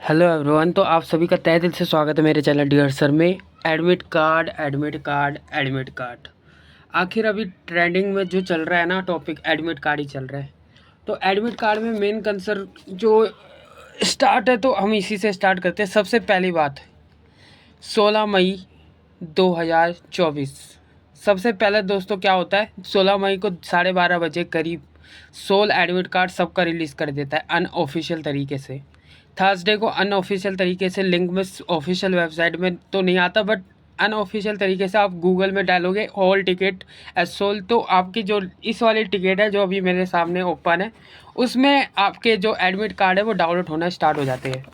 Hello everyone. तो आप सभी का तहे दिल से स्वागत है मेरे चैनल डियर सर में। Admit card admit card admit card, आखिर अभी ट्रेंडिंग में जो चल रहा है ना टॉपिक, एडमिट कार्ड ही चल रहा है। तो एडमिट कार्ड में मेन कंसर्न जो स्टार्ट है, तो हम इसी से स्टार्ट करते हैं। सबसे पहली बात, 16 मई 2024। सबसे पहले दोस्तों क्या होता है, 16 मई को 12:30 बजे करीब सोल एडमिट कार्ड सबका रिलीज़ कर देता है अनऑफिशियल तरीके से। थर्सडे को अनऑफिशियल तरीके से, लिंक में ऑफिशियल वेबसाइट में तो नहीं आता, बट अनऑफिशियल तरीके से आप गूगल में डालोगे हॉल टिकट एज सोल, तो आपकी जो इस वाली टिकट है जो अभी मेरे सामने ओपन है, उसमें आपके जो एडमिट कार्ड है वो डाउनलोड होना स्टार्ट हो जाते हैं।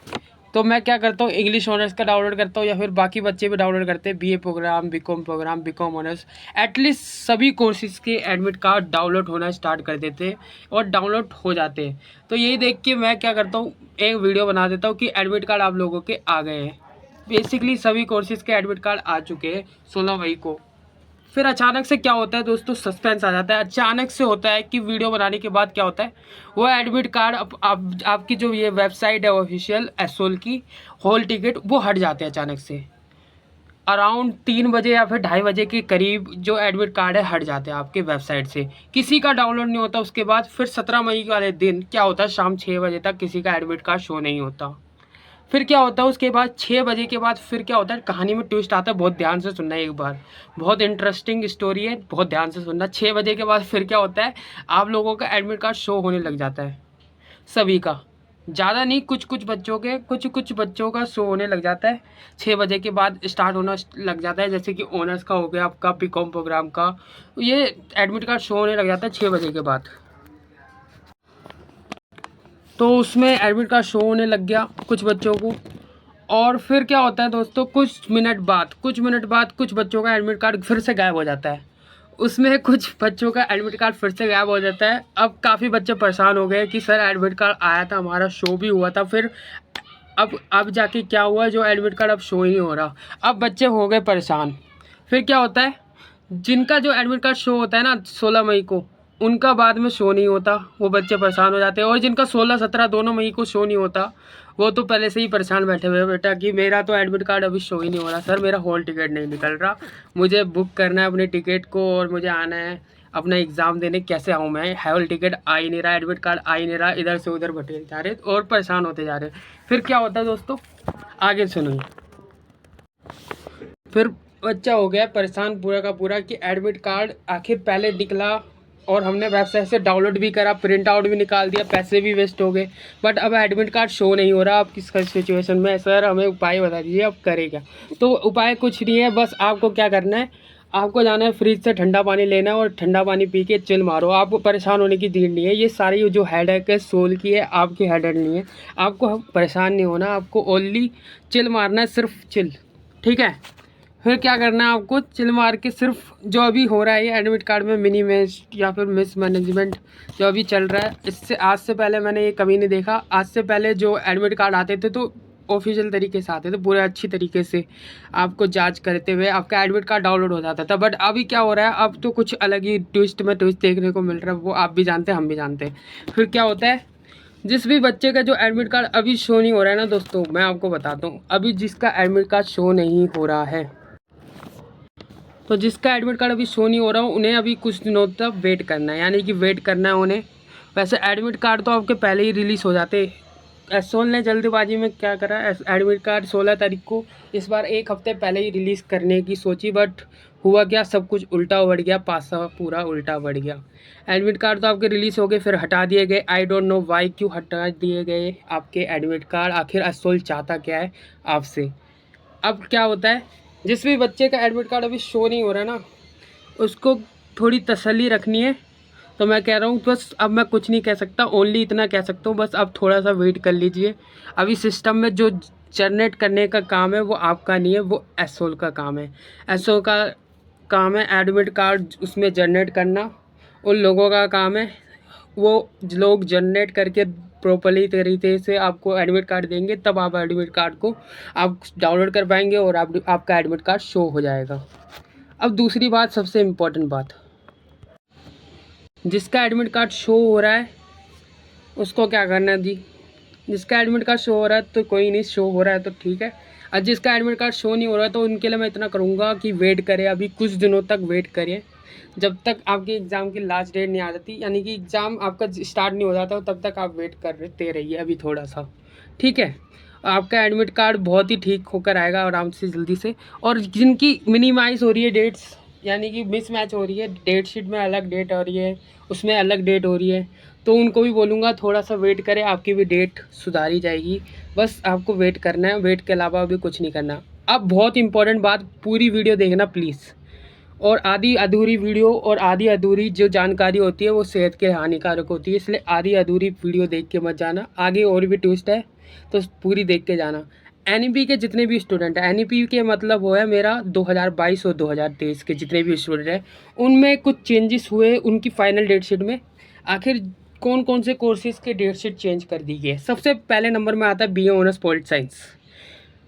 तो मैं क्या करता हूँ, इंग्लिश ऑनर्स का डाउनलोड करता हूँ, या फिर बाकी बच्चे भी डाउनलोड करते हैं, BA program, BCom program, BCom honours, at least सभी कोर्सेज़ के एडमिट कार्ड डाउनलोड होना स्टार्ट कर देते हैं और डाउनलोड हो जाते हैं। तो यही देख के मैं क्या करता हूँ, एक वीडियो बना देता हूँ कि एडमिट कार्ड आप लोगों के आ गए हैं। बेसिकली सभी कोर्सेज़ के एडमिट कार्ड आ चुके हैं 16 मई को। फिर अचानक से क्या होता है दोस्तों, सस्पेंस आ जाता है। अचानक से होता है कि वीडियो बनाने के बाद क्या होता है, वो एडमिट कार्ड आपकी जो ये वेबसाइट है ऑफिशियल एसोल की, हॉल टिकट, वो हट जाते हैं अचानक से। अराउंड 3 बजे या फिर 2:30 के करीब जो एडमिट कार्ड है हट जाते हैं आपके वेबसाइट से, किसी का डाउनलोड नहीं होता। उसके बाद फिर 17 मई वाले दिन क्या होता है, शाम 6 बजे तक किसी का एडमिट कार्ड शो नहीं होता। फिर क्या होता है, उसके बाद 6 बजे के बाद फिर क्या होता है, कहानी में ट्विस्ट आता है। बहुत ध्यान से सुनना है एक बार, बहुत इंटरेस्टिंग स्टोरी है, बहुत ध्यान से सुनना। 6 बजे के बाद फिर क्या होता है, आप लोगों का एडमिट कार्ड शो होने लग जाता है, सभी का। ज़्यादा नहीं, कुछ कुछ बच्चों के, कुछ कुछ बच्चों का शो होने लग जाता है 6 बजे के बाद, स्टार्ट होना लग जाता है। जैसे कि ऑनर्स का हो गया, आपका बीकॉम प्रोग्राम का, ये एडमिट कार्ड शो होने लग जाता है 6 बजे के बाद। तो उसमें एडमिट कार्ड शो होने लग गया कुछ बच्चों को। और फिर क्या होता है दोस्तों, कुछ मिनट बाद कुछ बच्चों का एडमिट कार्ड फिर से गायब हो जाता है। उसमें कुछ बच्चों का एडमिट कार्ड फिर से गायब हो जाता है। अब काफ़ी बच्चे परेशान हो गए कि सर एडमिट कार्ड आया था, हमारा शो भी हुआ था, फिर अब जाके क्या हुआ, जो एडमिट कार्ड अब शो ही नहीं हो रहा। अब बच्चे हो गए परेशान। फिर क्या होता है, जिनका जो एडमिट कार्ड शो होता है ना 16 मई को, उनका बाद में शो नहीं होता, वो बच्चे परेशान हो जाते हैं। और जिनका 16-17 दोनों मई को शो नहीं होता, वो तो पहले से ही परेशान बैठे हुए हैं बेटा कि मेरा तो एडमिट कार्ड अभी शो ही नहीं हो रहा सर, मेरा हॉल टिकट नहीं निकल रहा, मुझे बुक करना है अपने टिकट को और मुझे आना है अपना एग्ज़ाम देने, कैसे आऊँ मैं, हॉल टिकट आ ही नहीं रहा, एडमिट कार्ड आ ही नहीं रहा, इधर से उधर भटके जा रहे और परेशान होते जा रहे। फिर क्या होता है दोस्तों, आगे सुनिए। फिर बच्चा हो गया परेशान पूरा का पूरा कि एडमिट कार्ड आखिर पहले निकला और हमने वेबसाइट से डाउनलोड भी करा, प्रिंट आउट भी निकाल दिया, पैसे भी वेस्ट हो गए, बट अब एडमिट कार्ड शो नहीं हो रहा। अब किस सिचुएशन में सर हमें उपाय बता दीजिए, अब करेगा। तो उपाय कुछ नहीं है, बस आपको क्या करना है, आपको जाना है फ्रिज से ठंडा पानी लेना है और ठंडा पानी पी के चिल मारो। आपको परेशान होने की नीड नहीं है, ये सारी जो हेडेक है सोल की है, आपकी हेडेक नहीं है। आपको परेशान नहीं होना, आपको ओनली चिल मारना है, सिर्फ चिल, ठीक है। फिर क्या करना है, आपको चिल मार के सिर्फ जो अभी हो रहा है ये एडमिट कार्ड में मिनी वेस्ट या फिर मिस मैनेजमेंट जो अभी चल रहा है, इससे आज से पहले मैंने ये कभी नहीं देखा। आज से पहले जो एडमिट कार्ड आते थे तो ऑफिशियल तरीके से आते थे, पूरे अच्छी तरीके से आपको जांच करते हुए आपका एडमिट कार्ड डाउनलोड हो जाता था। बट अभी क्या हो रहा है, अब तो कुछ अलग ही ट्विस्ट में ट्विस्ट देखने को मिल रहा है, वो आप भी जानते हैं, हम भी जानते हैं। फिर क्या होता है, जिस भी बच्चे का जो एडमिट कार्ड अभी शो नहीं हो रहा है ना दोस्तों, मैं आपको बताता हूँ, अभी जिसका एडमिट कार्ड शो नहीं हो रहा है, तो जिसका एडमिट कार्ड अभी शो नहीं हो रहा हो, उन्हें अभी कुछ दिनों तक वेट करना है, यानी कि वेट करना है उन्हें। वैसे एडमिट कार्ड तो आपके पहले ही रिलीज़ हो जाते। एसोल ने जल्दबाजी में क्या करा, एडमिट कार्ड 16 तारीख को इस बार एक हफ्ते पहले ही रिलीज़ करने की सोची, बट हुआ क्या, सब कुछ उल्टा बढ़ गया, पासा पूरा उल्टा बढ़ गया। एडमिट कार्ड तो आपके रिलीज़ हो गए, फिर हटा दिए गए। आई डोंट नो वाई, क्यों हटा दिए गए आपके एडमिट कार्ड, आखिर एसोल चाहता क्या है आपसे। अब क्या होता है, जिस भी बच्चे का एडमिट कार्ड अभी शो नहीं हो रहा है ना, उसको थोड़ी तसल्ली रखनी है। तो मैं कह रहा हूँ बस, अब मैं कुछ नहीं कह सकता, ओनली इतना कह सकता हूँ, बस अब थोड़ा सा वेट कर लीजिए। अभी सिस्टम में जो जनरेट करने का काम है वो आपका नहीं है, वो एसओल का काम है। एसओल का काम है एडमिट कार्ड उसमें जनरेट करना, उन लोगों का काम है, वो लोग जनरेट करके प्रॉपर्ली तरीके से आपको एडमिट कार्ड देंगे, तब आप एडमिट कार्ड को आप डाउनलोड कर पाएंगे और आपका एडमिट कार्ड शो हो जाएगा। अब दूसरी बात, सबसे इम्पोर्टेंट बात, जिसका एडमिट कार्ड शो हो रहा है उसको क्या करना है जी, जिसका एडमिट कार्ड शो हो रहा है तो कोई नहीं, शो हो रहा है तो ठीक है, और जिसका एडमिट कार्ड शो नहीं हो रहा है तो उनके लिए मैं इतना करूँगा कि वेट करें, अभी कुछ दिनों तक वेट करें, जब तक आपके एग्ज़ाम की लास्ट डेट नहीं आ जाती, यानी कि एग्ज़ाम आपका स्टार्ट नहीं हो जाता तब तक आप वेट करते रहिए अभी थोड़ा सा, ठीक है। आपका एडमिट कार्ड बहुत ही ठीक होकर आएगा आराम से, जल्दी से। और जिनकी मिनिमाइज़ हो रही है डेट्स, यानी कि मिसमैच हो रही है, डेट शीट में अलग डेट हो रही है, उसमें अलग डेट हो रही है, तो उनको भी बोलूँगा थोड़ा सा वेट करें, आपकी भी डेट सुधारी जाएगी। बस आपको वेट करना है, वेट के अलावा अभी कुछ नहीं करना। अब बहुत इंपॉर्टेंट बात, पूरी वीडियो देखना प्लीज़, और आधी अधूरी वीडियो और आधी अधूरी जो जानकारी होती है वो सेहत के हानिकारक होती है, इसलिए आधी अधूरी वीडियो देख के मत जाना, आगे और भी ट्विस्ट है तो पूरी देख के जाना। एनईपी के जितने भी स्टूडेंट हैं, एनईपी के मतलब वो है मेरा 2022 और 2023 के जितने भी स्टूडेंट हैं, उनमें कुछ चेंजेस हुए उनकी फाइनल डेट शीट में। आखिर कौन कौन से कोर्सेज़ के डेट शीट चेंज कर दी गई है। सबसे पहले नंबर में आता है BA ऑनर्स पॉलिट साइंस,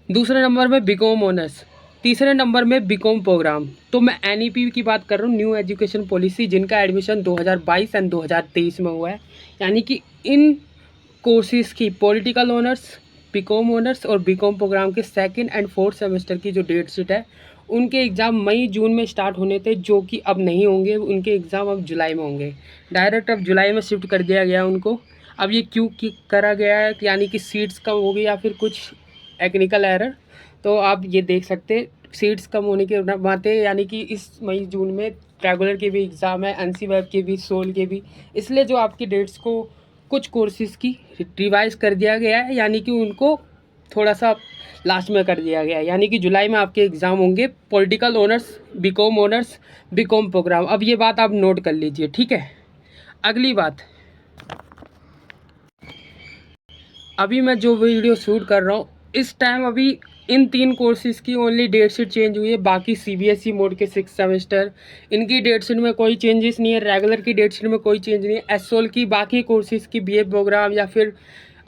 दूसरे नंबर में बीकॉम ऑनर्स, तीसरे नंबर में बीकॉम प्रोग्राम। तो मैं एनईपी की बात कर रहा हूँ, न्यू एजुकेशन पॉलिसी, जिनका एडमिशन 2022 एंड 2023 में हुआ है, यानी कि इन कोर्सेज़ की पॉलिटिकल ऑनर्स, बीकॉम ऑनर्स और बीकॉम प्रोग्राम के सेकंड एंड फोर्थ सेमेस्टर की जो डेट शीट है, उनके एग्ज़ाम मई जून में स्टार्ट होने थे, जो कि अब नहीं होंगे, उनके एग्ज़ाम अब जुलाई में होंगे। डायरेक्ट अब जुलाई में शिफ्ट कर दिया गया उनको। अब ये क्यों करा गया है, यानी कि सीट्स कम हो गई या फिर कुछ टेक्निकल एरर, तो आप ये देख सकते, सीट्स कम होने के नाते, यानी कि इस मई जून में रेगुलर के भी एग्ज़ाम है, एनसी वेब के भी, सोल के भी, इसलिए जो आपकी डेट्स को कुछ कोर्सेज़ की रिवाइज कर दिया गया है, यानी कि उनको थोड़ा सा लास्ट में कर दिया गया है, यानी कि जुलाई में आपके एग्ज़ाम होंगे political honours, BCom honours, BCom program. अब ये बात आप नोट कर लीजिए, ठीक है। अगली बात, अभी मैं जो वीडियो शूट कर रहा हूँ इस टाइम, अभी इन 3 कोर्सेज़ की ओनली डेट शीट चेंज हुई है, बाकी CBSE मोड के 6 सेमेस्टर, इनकी डेट शीट में कोई चेंजेस नहीं है, रेगुलर की डेट शीट में कोई चेंज नहीं है। एसओल की बाकी कोर्सेज़ की BA प्रोग्राम या फिर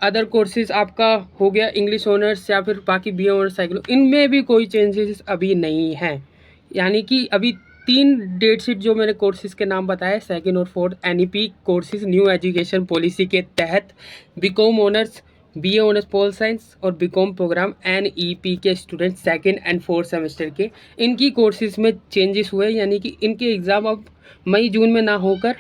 अदर कोर्सेज़ आपका हो गया इंग्लिश ऑनर्स या फिर बाकी BA ऑनर्स साइक्लो, इनमें भी कोई चेंजेस अभी नहीं हैं, यानी कि अभी 3 डेट शीट जो मैंने कोर्सेज़ के नाम बताए, सेकंड और fourth NEP courses new education policy के तहत, BCom honours, BA honours pol science और बीकॉम प्रोग्राम NEP के student second and fourth semester के, इनकी कोर्सेज़ में चेंजेस हुए, यानी कि इनके एग्ज़ाम अब मई जून में ना होकर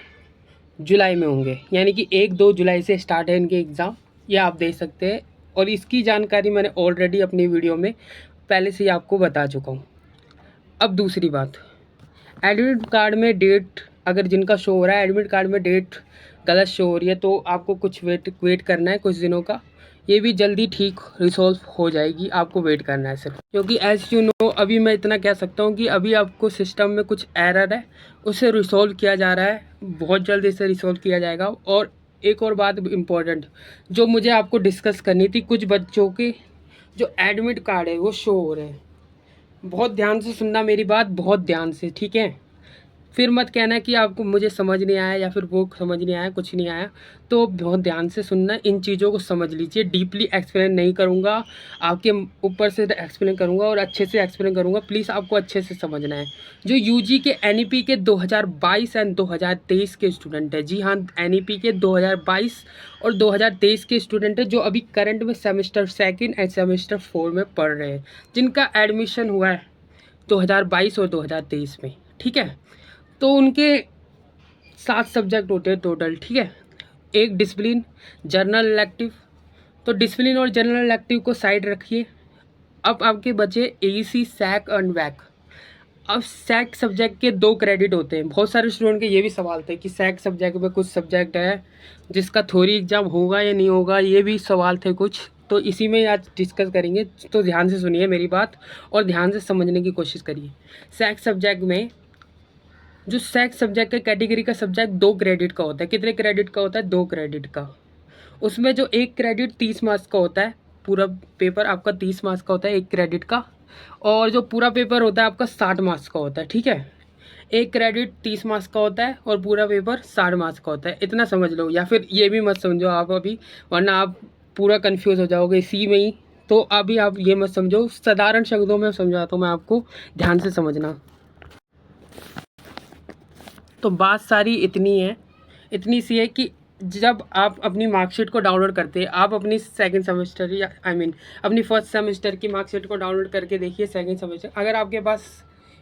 जुलाई में होंगे, यानी कि 1-2 जुलाई से स्टार्ट है इनके एग्ज़ाम, ये आप देख सकते हैं। और इसकी जानकारी मैंने ऑलरेडी अपनी वीडियो में पहले से ही आपको बता चुका हूँ। अब दूसरी बात, एडमिट कार्ड में डेट अगर जिनका शो हो रहा है, एडमिट कार्ड में डेट गलत शो हो रही है, तो आपको कुछ वेट करना है कुछ दिनों का, ये भी जल्दी ठीक रिसॉल्व हो जाएगी, आपको वेट करना है सिर्फ। क्योंकि एज यू नो, अभी मैं इतना कह सकता हूँ कि अभी आपको सिस्टम में कुछ एरर है, उसे रिसॉल्व किया जा रहा है, बहुत जल्द इसे रिसॉल्व किया जाएगा। और एक और बात इम्पॉर्टेंट जो मुझे आपको डिस्कस करनी थी, कुछ बच्चों के जो एडमिट कार्ड है वो शो हो रहे हैं, बहुत ध्यान से सुनना मेरी बात, बहुत ध्यान से, ठीक है। फिर मत कहना कि आपको मुझे समझ नहीं आया या फिर वो समझ नहीं आया, कुछ नहीं आया, तो बहुत ध्यान से सुनना, इन चीज़ों को समझ लीजिए। डीपली एक्सप्लेन नहीं करूँगा, आपके ऊपर से एक्सप्लेन करूँगा और अच्छे से एक्सप्लेन करूँगा, प्लीज़ आपको अच्छे से समझना है। जो यूजी के NEP के 2022 एंड 2023 के स्टूडेंट है, जी हाँ, NEP के 2022 और 2023 के स्टूडेंट है, जो अभी करंट में सेमेस्टर 2 एंड सेमेस्टर 4 में पढ़ रहे हैं, जिनका एडमिशन हुआ है 2022 और 2023 में, ठीक है। तो उनके 7 सब्जेक्ट होते हैं टोटल, ठीक है। एक डिसिप्लिन, जर्नल इलेक्टिव, तो डिसिप्लिन और जर्नल इलेक्टिव को साइड रखिए। अब आपके बचे AEC, सैक एंड वैक। अब सैक सब्जेक्ट के 2 क्रेडिट होते हैं, बहुत सारे स्टूडेंट के ये भी सवाल थे कि सैक सब्जेक्ट में कुछ सब्जेक्ट है जिसका थ्योरी एग्जाम होगा या नहीं होगा, ये भी सवाल थे कुछ, तो इसी में आज डिस्कस करेंगे, तो ध्यान से सुनिए मेरी बात और ध्यान से समझने की कोशिश करिए। सैक सब्जेक्ट में, जो सैक सब्जेक्ट का कैटेगरी का सब्जेक्ट 2 क्रेडिट का होता है, कितने क्रेडिट का होता है, 2 क्रेडिट का। उसमें जो 1 क्रेडिट 30 मार्क्स का होता है, पूरा पेपर आपका 30 मार्क्स का होता है 1 क्रेडिट का, और जो पूरा पेपर होता है आपका 60 मार्क्स का होता है, ठीक है। 1 क्रेडिट 30 मार्क्स का होता है और पूरा पेपर 60 मार्क्स का होता है, इतना समझ लो, या फिर ये भी मत समझो आप अभी, वरना आप पूरा कन्फ्यूज़ हो जाओगे इसी में ही। तो अभी आप ये मत समझो, साधारण शब्दों में समझाता हूँ मैं आपको, ध्यान से समझना। तो बात सारी इतनी है, इतनी सी है कि जब आप अपनी मार्कशीट को डाउनलोड करते हैं, आप अपनी सेकंड सेमेस्टर या अपनी फर्स्ट सेमेस्टर की मार्कशीट को डाउनलोड करके देखिए सेकंड सेमेस्टर, अगर आपके पास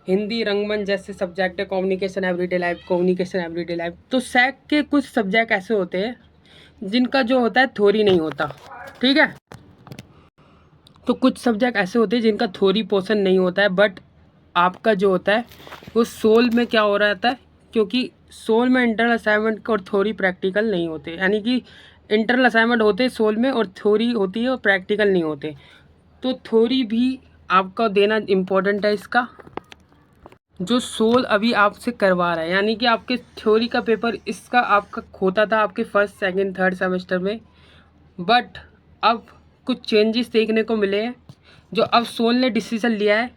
हिंदी, रंगमंच जैसे सब्जेक्ट है, कम्युनिकेशन एवरीडे लाइफ, तो सैक के कुछ सब्जेक्ट ऐसे होते हैं जिनका जो होता है थ्योरी नहीं होता, ठीक है। तो कुछ सब्जेक्ट ऐसे होते हैं जिनका थ्योरी पोर्शन नहीं होता है, बट आपका जो होता है वो सोल में क्या हो रहा है, क्योंकि सोल में इंटरनल असाइनमेंट और थ्योरी प्रैक्टिकल नहीं होते, यानी कि इंटरनल असाइनमेंट होते हैं सोल में और थ्योरी होती है और प्रैक्टिकल नहीं होते। तो थ्योरी भी आपका देना इम्पोर्टेंट है इसका, जो सोल अभी आपसे करवा रहा है, यानी कि आपके थ्योरी का पेपर इसका आपका होता था आपके फर्स्ट सेकंड थर्ड सेमेस्टर में, बट अब कुछ चेंजेस देखने को मिले हैं जो अब सोल ने डिसीजन लिया है,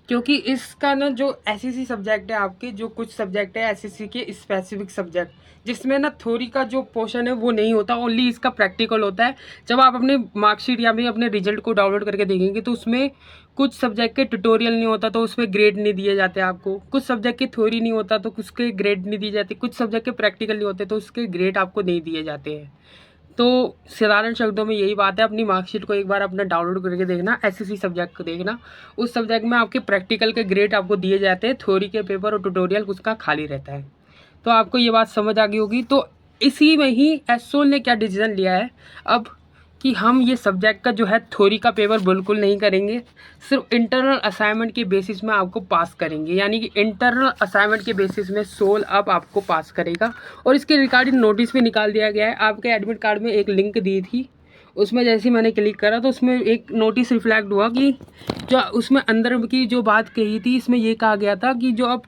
क्योंकि इसका ना जो एसएससी सब्जेक्ट है आपके, जो कुछ सब्जेक्ट है एसएससी के स्पेसिफिक सब्जेक्ट, जिसमें ना थ्योरी का जो पोर्शन है वो नहीं होता, ओनली इसका प्रैक्टिकल होता है। जब आप अपने मार्कशीट या फिर अपने रिजल्ट को डाउनलोड करके देखेंगे तो उसमें कुछ सब्जेक्ट के ट्यूटोरियल नहीं होता तो उसमें ग्रेड नहीं दिए जाते आपको, कुछ सब्जेक्ट के थ्योरी नहीं होता तो उसके ग्रेड नहीं दिए जाते, कुछ सब्जेक्ट के प्रैक्टिकल नहीं होते तो उसके ग्रेड आपको नहीं दिए जाते हैं। तो साधारण शब्दों में यही बात है, अपनी मार्कशीट को एक बार अपना डाउनलोड करके देखना, एसएससी सब्जेक्ट को देखना, उस सब्जेक्ट में आपके प्रैक्टिकल के ग्रेड आपको दिए जाते हैं, थ्योरी के पेपर और ट्यूटोरियल उसका खाली रहता है। तो आपको ये बात समझ आ गई होगी। तो इसी में ही एसओल ने क्या डिसीजन लिया है अब, कि हम ये सब्जेक्ट का जो है थ्योरी का पेपर बिल्कुल नहीं करेंगे, सिर्फ इंटरनल असाइनमेंट के बेसिस में आपको पास करेंगे, यानी कि इंटरनल असाइनमेंट के बेसिस में सोल अब आपको पास करेगा। और इसके रिगार्डिंग नोटिस भी निकाल दिया गया है, आपके एडमिट कार्ड में एक लिंक दी थी, उसमें जैसे ही मैंने क्लिक करा तो उसमें एक नोटिस रिफ्लेक्ट हुआ कि जो उसमें अंदर की जो बात कही थी, इसमें ये कहा गया था कि जो अब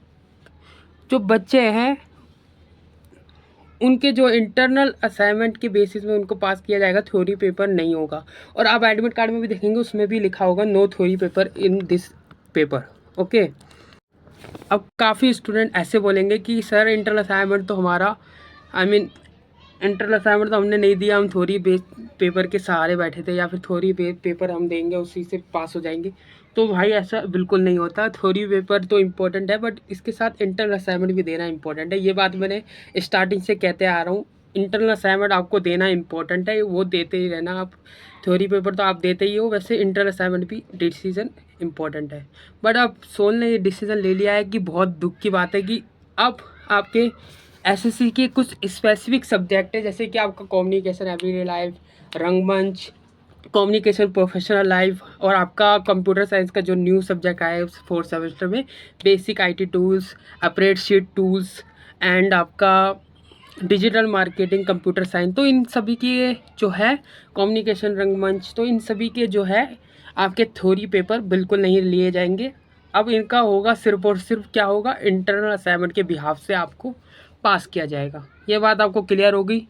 जो बच्चे हैं उनके जो इंटरनल असाइनमेंट के बेसिस में उनको पास किया जाएगा, थ्योरी पेपर नहीं होगा। और आप एडमिट कार्ड में भी देखेंगे उसमें भी लिखा होगा no theory paper in this paper, okay. अब काफ़ी स्टूडेंट ऐसे बोलेंगे कि सर इंटरनल असाइनमेंट तो हमारा इंटरनल असाइनमेंट तो हमने नहीं दिया, हम थ्योरी बेस पेपर के सहारे बैठे थे, या फिर थ्योरी बेस पेपर हम देंगे उसी से पास हो जाएंगे। तो भाई ऐसा बिल्कुल नहीं होता, थ्योरी पेपर तो इम्पोर्टेंट है बट इसके साथ इंटरनल असाइनमेंट भी देना इम्पोर्टेंट है। ये बात मैंने स्टार्टिंग से कहते आ रहा हूँ, इंटरनल असाइनमेंट आपको देना इम्पोर्टेंट है, वो देते ही रहना आप। थ्योरी पेपर तो आप देते ही हो, वैसे इंटरनल असाइनमेंट भी डिसीजन इम्पोर्टेंट है। बट अब सोल ने ये डिसीजन ले लिया है कि बहुत दुख की बात है कि अब आपके एसएससी के कुछ स्पेसिफिक सब्जेक्ट है, जैसे कि आपका कम्युनिकेशन एवरीडे लाइफ, रंगमंच, कम्युनिकेशन प्रोफेशनल लाइफ, और आपका कंप्यूटर साइंस का जो न्यू सब्जेक्ट आया है फोर्थ सेमेस्टर में, basic IT tools, spreadsheet tools and आपका डिजिटल मार्केटिंग, कंप्यूटर साइंस, तो इन सभी के जो है कम्युनिकेशन, रंगमंच, तो इन सभी के जो है आपके थ्योरी पेपर बिल्कुल नहीं लिए जाएंगे। अब इनका होगा सिर्फ और सिर्फ क्या होगा, इंटरनल असाइनमेंट के बिहाफ से आपको पास किया जाएगा। ये बात आपको क्लियर हो गई,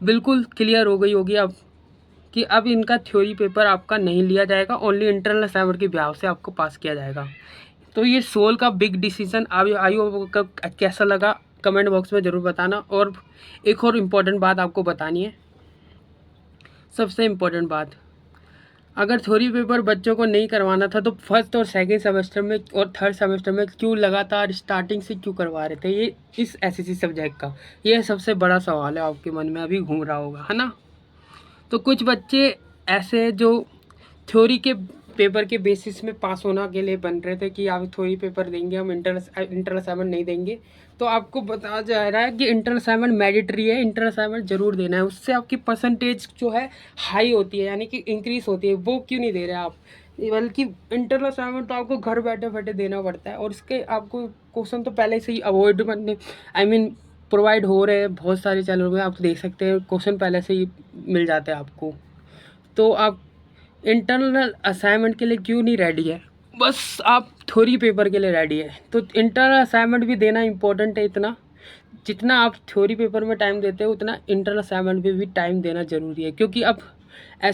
बिल्कुल क्लियर हो गई होगी अब, कि अब इनका थ्योरी पेपर आपका नहीं लिया जाएगा, ओनली इंटरनल असाइनमेंट के बिहाफ से आपको पास किया जाएगा। तो ये सोल का बिग डिसीजन आई होगा, कैसा लगा कमेंट बॉक्स में ज़रूर बताना। और एक और इम्पोर्टेंट बात आपको बतानी है, सबसे इम्पोर्टेंट बात, अगर थ्योरी पेपर बच्चों को नहीं करवाना था तो फर्स्ट और सेकंड सेमेस्टर में और थर्ड सेमेस्टर में क्यों लगातार स्टार्टिंग से क्यों करवा रहे थे, ये इस एसएससी सब्जेक्ट का ये सबसे बड़ा सवाल है, आपके मन में अभी घूम रहा होगा, है ना। तो कुछ बच्चे ऐसे जो थ्योरी के पेपर के बेसिस में पास होना के लिए बन रहे थे कि आप थ्योरी पेपर देंगे, हम इंटरनल असाइनमेंट नहीं देंगे, तो आपको बताया जा रहा है कि इंटरनल असाइनमेंट मैंडेटरी है, इंटरनल असाइनमेंट जरूर देना है, उससे आपकी परसेंटेज जो है हाई होती है, यानी कि इंक्रीज होती है। वो क्यों नहीं दे रहे आप, बल्कि इंटरनल असाइनमेंट तो आपको घर बैठे बैठे देना पड़ता है, और इसके आपको क्वेश्चन तो पहले से ही अवॉइड प्रोवाइड हो रहे हैं, बहुत सारे चैनलों में आप देख सकते हैं क्वेश्चन पहले से ही मिल जाते हैं आपको। तो आप इंटरनल असाइनमेंट के लिए क्यों नहीं रेडी है, बस आप थ्योरी पेपर के लिए रेडी है। तो इंटरनल असाइनमेंट भी देना इम्पोर्टेंट है, इतना जितना आप थ्योरी पेपर में टाइम देते हो उतना इंटरनल असाइनमेंट में भी टाइम देना ज़रूरी है, क्योंकि अब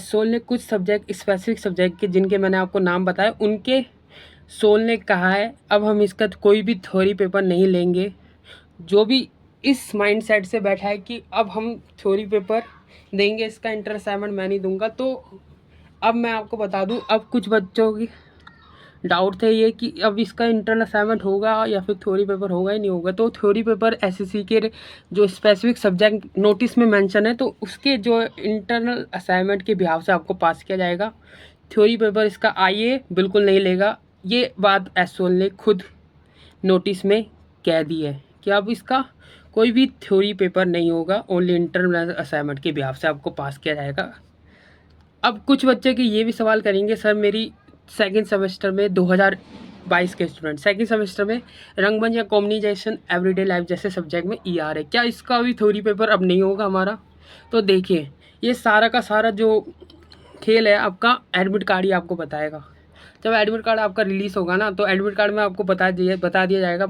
सोल ने कुछ सब्जेक्ट स्पेसिफिक सब्जेक्ट के जिनके मैंने आपको नाम बताए, उनके सोल ने कहा है अब हम इसका कोई भी थ्योरी पेपर नहीं लेंगे। जो भी इस माइंडसेट से बैठा है कि अब हम थ्योरी पेपर देंगे, इसका इंटरनल असाइनमेंट मैं नहीं दूंगा, तो अब मैं आपको बता दूं, अब कुछ बच्चों की डाउट थे ये कि अब इसका इंटरनल असाइनमेंट होगा या फिर थ्योरी पेपर होगा ही नहीं होगा। तो थ्योरी पेपर एसएससी के जो स्पेसिफिक सब्जेक्ट नोटिस में मेंशन है तो उसके जो इंटरनल असाइनमेंट के बिहाव से आपको पास किया जाएगा। थ्योरी पेपर इसका आईए बिल्कुल नहीं लेगा। ये बात एसओल ने खुद नोटिस में कह दी है कि अब इसका कोई भी थ्योरी पेपर नहीं होगा, ओनली इंटरनल असाइनमेंट के बिहाव से आपको पास किया जाएगा। अब कुछ बच्चे के ये भी सवाल करेंगे सर मेरी सेकंड सेमेस्टर में 2022 के स्टूडेंट सेकंड सेमेस्टर में रंगमंच या कम्युनिकेशन एवरीडे लाइफ जैसे सब्जेक्ट में ईआर है, क्या इसका भी थ्योरी पेपर अब नहीं होगा हमारा? तो देखिए ये सारा का सारा जो खेल है आपका एडमिट कार्ड ही आपको बताएगा। जब एडमिट कार्ड आपका रिलीज़ होगा ना तो एडमिट कार्ड में आपको बता दिया जाएगा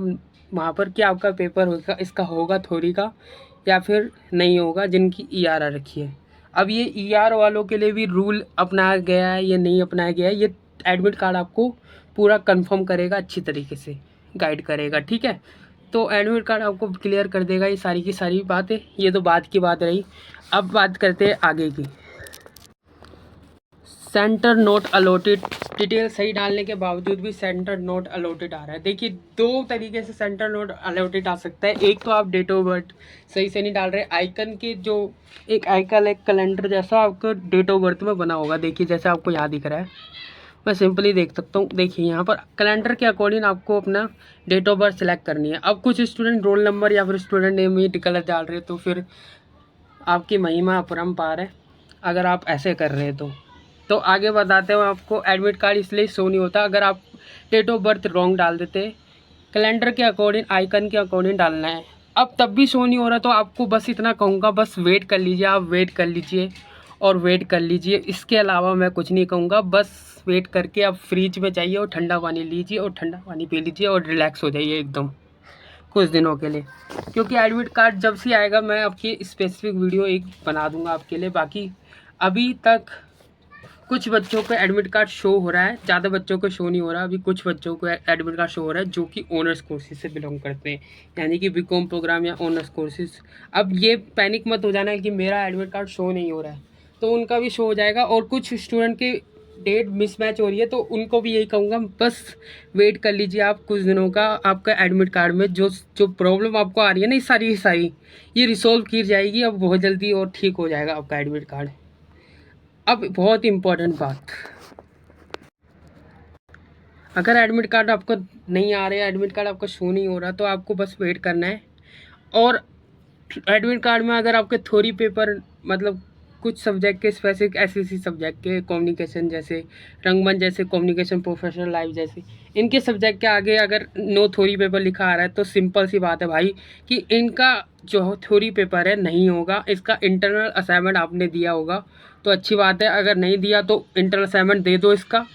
वहाँ पर कि आपका पेपर होगा, इसका होगा थ्योरी का या फिर नहीं होगा, जिनकी ईआर आ रखी है। अब ये ईआर वालों के लिए भी रूल अपनाया गया है, ये नहीं अपनाया गया है, ये एडमिट कार्ड आपको पूरा कंफर्म करेगा, अच्छी तरीके से गाइड करेगा, ठीक है। तो एडमिट कार्ड आपको क्लियर कर देगा ये सारी की सारी बातें। ये तो बात की बात रही। अब बात करते हैं आगे की। सेंटर नोट अलॉटेड, डिटेल सही डालने के बावजूद भी सेंटर नोट अलॉटेड आ रहा है। देखिए दो तरीके से सेंटर नोट अलॉटेड आ सकता है। एक तो आप डेट ऑफ बर्थ सही से नहीं डाल रहे, आइकन के जो एक आइकन एक कैलेंडर जैसा आपको डेट ऑफ बर्थ में बना होगा, देखिए जैसे आपको यहाँ दिख रहा है, मैं सिंपली देख सकता हूँ। देखिए यहाँ पर कैलेंडर के अकॉर्डिंग आपको अपना डेट ऑफ बर्थ सेलेक्ट करनी है। अब कुछ स्टूडेंट रोल नंबर या फिर स्टूडेंट नेम ही गलत डाल रहे तो फिर आपकी महिमा अपरंपार है अगर आप ऐसे कर रहे हैं तो आगे बताते हैं आपको। एडमिट कार्ड इसलिए शो नहीं होता अगर आप डेट ऑफ बर्थ रॉन्ग डाल देते, कैलेंडर के अकॉर्डिंग आइकन के अकॉर्डिंग डालना है। अब तब भी शो नहीं हो रहा तो आपको बस इतना कहूँगा, बस वेट कर लीजिए, आप वेट कर लीजिए और वेट कर लीजिए। इसके अलावा मैं कुछ नहीं कहूँगा, बस वेट करके आप फ्रिज में जाइए और ठंडा पानी लीजिए और ठंडा पानी पी लीजिए और रिलैक्स हो जाइए एकदम कुछ दिनों के लिए, क्योंकि एडमिट कार्ड जब से आएगा मैं आपकी स्पेसिफिक वीडियो एक बना दूंगा आपके लिए। बाकी अभी तक कुछ बच्चों को एडमिट कार्ड शो हो रहा है, ज़्यादा बच्चों को शो नहीं हो रहा। अभी कुछ बच्चों को एडमिट कार्ड शो हो रहा है जो कि ऑनर्स कोर्सेज से बिलोंग करते हैं, यानी कि बीकॉम प्रोग्राम या ऑनर्स कोर्सेज। अब ये पैनिक मत हो जाना कि मेरा एडमिट कार्ड शो नहीं हो रहा है, तो उनका भी शो हो जाएगा। और कुछ स्टूडेंट की डेट मिसमैच हो रही है तो उनको भी यही कहूँगा, बस वेट कर लीजिए आप कुछ दिनों का। आपका एडमिट कार्ड में जो जो प्रॉब्लम आपको आ रही है ना, ये सारी ये रिसॉल्व की जाएगी अब बहुत जल्दी और ठीक हो जाएगा आपका एडमिट कार्ड। अब बहुत इम्पोर्टेंट बात, अगर एडमिट कार्ड आपको नहीं आ रहा है, एडमिट कार्ड आपका शो नहीं हो रहा, तो आपको बस वेट करना है। और एडमिट कार्ड में अगर आपके थ्योरी पेपर मतलब कुछ सब्जेक्ट के स्पेसिफिक एसएससी सब्जेक्ट के कम्युनिकेशन जैसे रंगमंच जैसे कम्युनिकेशन प्रोफेशनल लाइफ जैसे इनके सब्जेक्ट के आगे अगर नो थ्योरी पेपर लिखा आ रहा है तो सिंपल सी बात है भाई कि इनका जो थ्योरी पेपर है नहीं होगा। इसका इंटरनल असाइनमेंट आपने दिया होगा तो अच्छी बात है, अगर नहीं दिया तो इंटरनल असाइनमेंट दे दो इसका,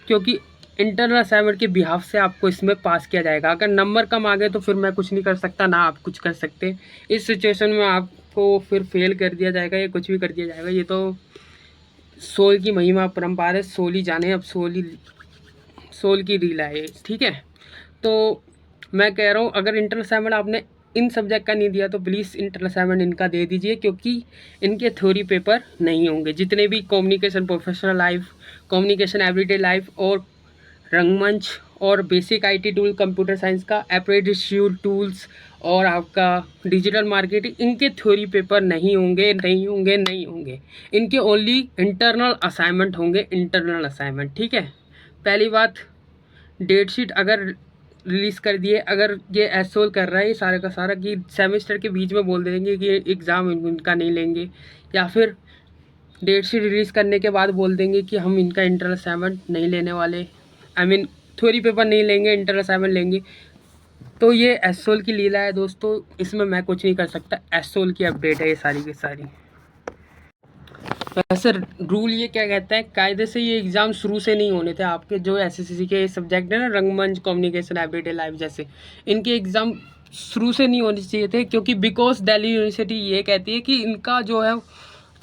क्योंकि इंटरनल असाइनमेंट के बिहाफ से आपको इसमें पास किया जाएगा। अगर नंबर कम आ गए तो फिर मैं कुछ नहीं कर सकता, ना आप कुछ कर सकते। इस सिचुएशन में आपको फिर फेल कर दिया जाएगा या कुछ भी कर दिया जाएगा। ये तो सोल की महिमा अपरंपार है, सोल ही जाने, अब सोल की रील है, ठीक है। तो मैं कह रहा हूँ अगर इंटरनल असाइनमेंट आपने इन सब्जेक्ट का नहीं दिया तो प्लीज़ इंटरनल असाइनमेंट इनका दे दीजिए, क्योंकि इनके थ्योरी पेपर नहीं होंगे। जितने भी communication professional life, communication everyday life और रंगमंच और basic IT tool, computer science का अप्रेंटिसशिप टूल्स और आपका डिजिटल मार्केटिंग, इनके थ्योरी पेपर नहीं होंगे। इनके ओनली इंटरनल असाइनमेंट होंगे, इंटरनल असाइनमेंट, ठीक है। पहली बात, डेट शीट अगर रिलीज़ कर दिए, अगर ये एसोल कर रहा है ये सारे का सारा कि सेमेस्टर के बीच में बोल देंगे कि एग्ज़ाम इनका नहीं लेंगे, या फिर डेट शीट रिलीज़ करने के बाद बोल देंगे कि हम इनका इंटरनल असाइनमेंट नहीं लेने वाले, थ्योरी पेपर नहीं लेंगे, इंटरनल असाइनमेंट लेंगे, तो ये एसोल की लीला है दोस्तों, इसमें मैं कुछ नहीं कर सकता। एसोल की अपडेट है ये सारी की सारी। वैसे रूल ये क्या कहता है, कायदे से ये एग्ज़ाम शुरू से नहीं होने थे आपके जो एसएससी के सब्जेक्ट है ना, रंगमंच कम्युनिकेशन एवरीडे लाइफ जैसे, इनके एग्ज़ाम शुरू से नहीं होने चाहिए थे, क्योंकि बिकॉज दिल्ली यूनिवर्सिटी ये कहती है कि इनका जो है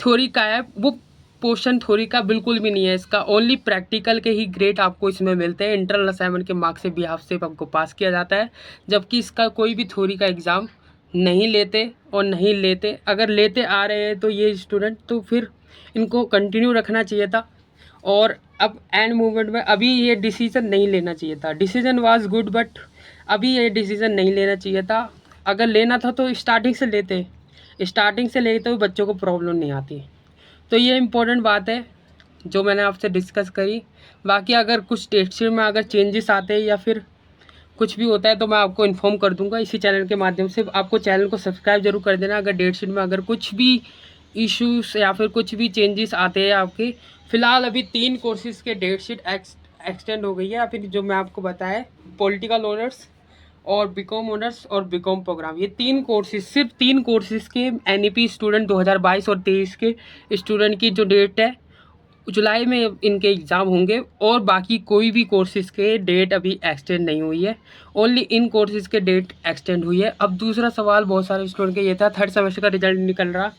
थ्योरी का है वो पोर्शन थ्योरी का बिल्कुल भी नहीं है, इसका ओनली प्रैक्टिकल के ही ग्रेड आपको इसमें मिलते हैं। इंटरनल असाइनमेंट के मार्क्स से बिहाफ से आपको पास किया जाता है, जबकि इसका कोई भी थ्योरी का एग्ज़ाम नहीं लेते और नहीं लेते। अगर लेते आ रहे हैं तो ये स्टूडेंट तो फिर इनको कंटिन्यू रखना चाहिए था। और अब एंड मूवमेंट में अभी ये डिसीज़न नहीं लेना चाहिए था। डिसीज़न वाज गुड बट अभी ये डिसीज़न नहीं लेना चाहिए था। अगर लेना था तो स्टार्टिंग से लेते, स्टार्टिंग से लेते हुए बच्चों को प्रॉब्लम नहीं आती। तो ये इम्पोर्टेंट बात है जो मैंने आपसे डिस्कस करी। बाकी अगर कुछ टेक्सचर में अगर चेंजेस आते हैं या फिर कुछ भी होता है तो मैं आपको इन्फॉर्म कर दूंगा इसी चैनल के माध्यम से। आपको चैनल को सब्सक्राइब जरूर कर देना। अगर डेट शीट में अगर कुछ भी इश्यूज या फिर कुछ भी चेंजेस आते हैं आपके, फ़िलहाल अभी 3 कोर्सेज़ के डेट शीट एक्सटेंड हो गई है। या फिर जो मैं आपको बताया पॉलिटिकल ऑनर्स और बीकॉम ऑनर्स और बीकॉम प्रोग्राम, ये 3 कोर्सेज, सिर्फ 3 कोर्सेज़ के एनईपी स्टूडेंट 2022 और 23 के स्टूडेंट की जो डेट है जुलाई में इनके एग्ज़ाम होंगे। और बाकी कोई भी कोर्सेज़ के डेट अभी एक्सटेंड नहीं हुई है, ओनली इन कोर्सेज़ के डेट एक्सटेंड हुई है। अब दूसरा सवाल बहुत सारे स्टूडेंट के ये था, थर्ड सेमेस्टर का रिजल्ट निकल रहा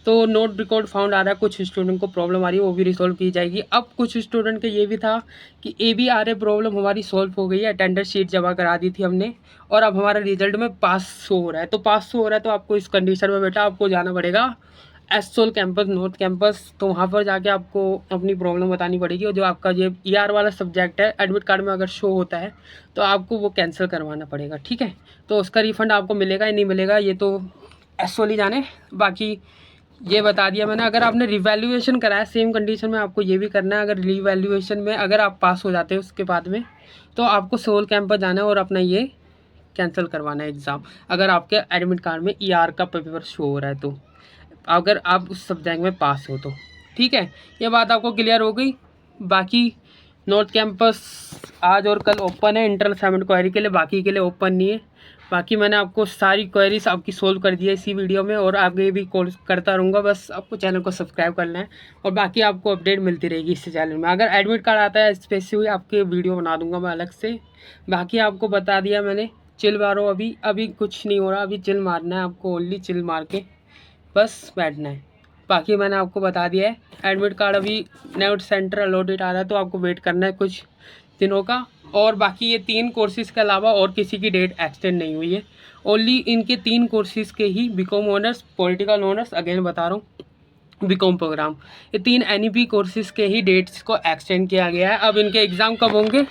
तो नोट रिकॉर्ड फाउंड आ रहा है, कुछ स्टूडेंट को प्रॉब्लम आ रही है, वो भी रिसॉल्व की जाएगी। अब कुछ स्टूडेंट के ये भी था कि ABRA प्रॉब्लम हमारी सॉल्व हो गई है, अटेंडेंस शीट जमा करा दी थी हमने और अब हमारा रिजल्ट में पास शो हो रहा है। तो पास शो हो रहा है तो आपको इस कंडीशन में बेटा आपको जाना पड़ेगा एसोल कैंपस, नॉर्थ कैंपस। तो वहाँ पर जाके आपको अपनी प्रॉब्लम बतानी पड़ेगी और जो आपका ये ER वाला सब्जेक्ट है एडमिट कार्ड में अगर शो होता है तो आपको वो कैंसिल करवाना पड़ेगा, ठीक है। तो उसका रिफ़ंड आपको मिलेगा या नहीं मिलेगा ये तो एसोल ही जाने। बाकी ये बता दिया मैंने। अगर आपने रिवैल्यूएशन कराया सेम कंडीशन में आपको ये भी करना है। अगर रिवैल्यूएशन में अगर आप पास हो जाते हैं उसके बाद में तो आपको सोल कैंपस जाना है और अपना ये कैंसिल करवाना है एग्ज़ाम, अगर आपके एडमिट कार्ड में ER का पेपर शो हो रहा है तो, अगर आप उस सब्जेक्ट में पास हो तो, ठीक है। ये बात आपको क्लियर हो गई। बाकी नॉर्थ कैंपस आज और कल ओपन है इंटरनल असाइनमेंट क्वेरी के लिए, बाकी के लिए ओपन नहीं है। बाकी मैंने आपको सारी क्वेरीज आपकी सोल्व कर दी है इसी वीडियो में और आगे भी कोर्स करता रहूँगा। बस आपको चैनल को सब्सक्राइब करना है और बाकी आपको अपडेट मिलती रहेगी इस चैनल में। अगर एडमिट कार्ड आता है स्पेसिफिक आपके वीडियो बना दूंगा मैं अलग से। बाकी आपको बता दिया मैंने, चिल मारो। अभी कुछ नहीं हो रहा, अभी चिल मारना है आपको, ओनली चिल मार के बस बैठना है। बाकी मैंने आपको बता दिया है एडमिट कार्ड अभी नेट सेंटर अलॉटेड आ रहा है तो आपको वेट करना है कुछ दिनों का। और बाकी ये 3 कोर्सेज़ के अलावा और किसी की डेट एक्सटेंड नहीं हुई है, ओनली इनके 3 कोर्सेज़ के ही BCom honours, political honours, again बता रहा हूँ बीकॉम प्रोग्राम, ये 3 NEP कोर्सेज़ के ही डेट्स को एक्सटेंड किया गया है। अब इनके एग्ज़ाम कब होंगे?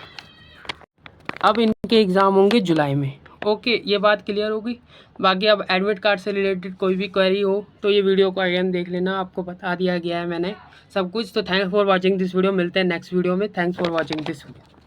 अब इनके एग्ज़ाम होंगे जुलाई में। ओके, ये बात क्लियर हो गई। बाकी अब एडमिट कार्ड से रिलेटेड कोई भी क्वेरी हो तो ये वीडियो को अगेन देख लेना, आपको बता दिया गया है मैंने सब कुछ। तो thanks for watching this video, मिलते हैं नेक्स्ट वीडियो में। Thanks for watching this video.